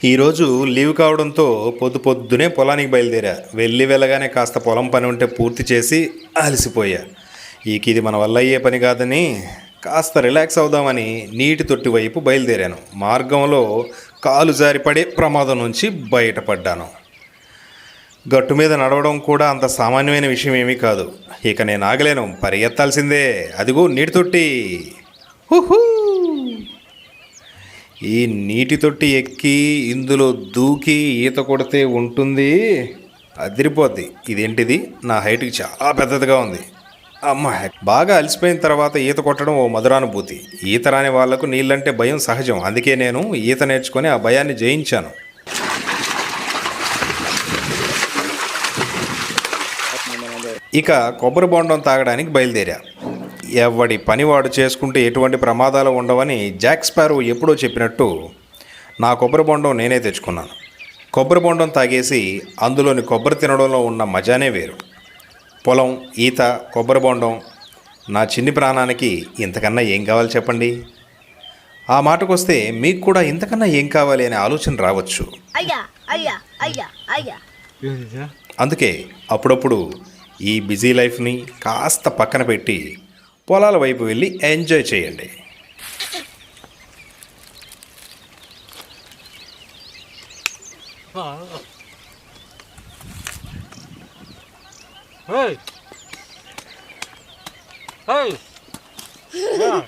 ఈరోజు లీవ్ కావడంతో పొద్దునే పొలానికి బయలుదేరా. వెళ్ళగానే కాస్త పొలం పని ఉంటే పూర్తి చేసి అలసిపోయా. ఇది మన వల్ల అయ్యే పని కాదని కాస్త రిలాక్స్ అవుదామని నీటి తొట్టి వైపు బయలుదేరాను. మార్గంలో కాలు జారిపడే ప్రమాదం నుంచి బయటపడ్డాను. గట్టు మీద నడవడం కూడా అంత సామాన్యమైన విషయం ఏమీ కాదు. నేను ఆగలేను, పరిగెత్తాల్సిందే. అదిగో నీటి తొట్టి. హుహూ! ఈ నీటి తొట్టి ఎక్కి ఇందులో దూకి ఈత కొడితే ఉంటుంది, అదిరిపోద్ది. ఇదేంటిది, నా హైట్కి చాలా పెద్దదిగా ఉంది. అమ్మ, బాగా అలసిపోయిన తర్వాత ఈత కొట్టడం ఓ మధురానుభూతి. ఈత రాని వాళ్లకు నీళ్ళంటే భయం సహజం. అందుకే నేను ఈత నేర్చుకొని ఆ భయాన్ని జయించాను. ఇక కొబ్బరి బొండం తాగడానికి బయలుదేరా. ఎవడి పని వాడు చేసుకుంటే ఎటువంటి ప్రమాదాలు ఉండవని జాక్ స్పారో ఎప్పుడో చెప్పినట్టు నా కొబ్బరి బొండం నేనే తెచ్చుకున్నాను. కొబ్బరి బొండం తాగేసి అందులోని కొబ్బరి తినడంలో ఉన్న మజానే వేరు. పొలం, ఈత, కొబ్బరి బొండం, నా చిన్ని ప్రాణానికి ఇంతకన్నా ఏం కావాలి చెప్పండి. ఆ మాటకొస్తే మీకు కూడా ఇంతకన్నా ఏం కావాలి అనే ఆలోచన రావచ్చు. అందుకే అప్పుడప్పుడు ఈ బిజీ లైఫ్ని కాస్త పక్కన పెట్టి పొలాల వైపు వెళ్ళి ఎంజాయ్ చేయండి. Hey! Hey! Yeah.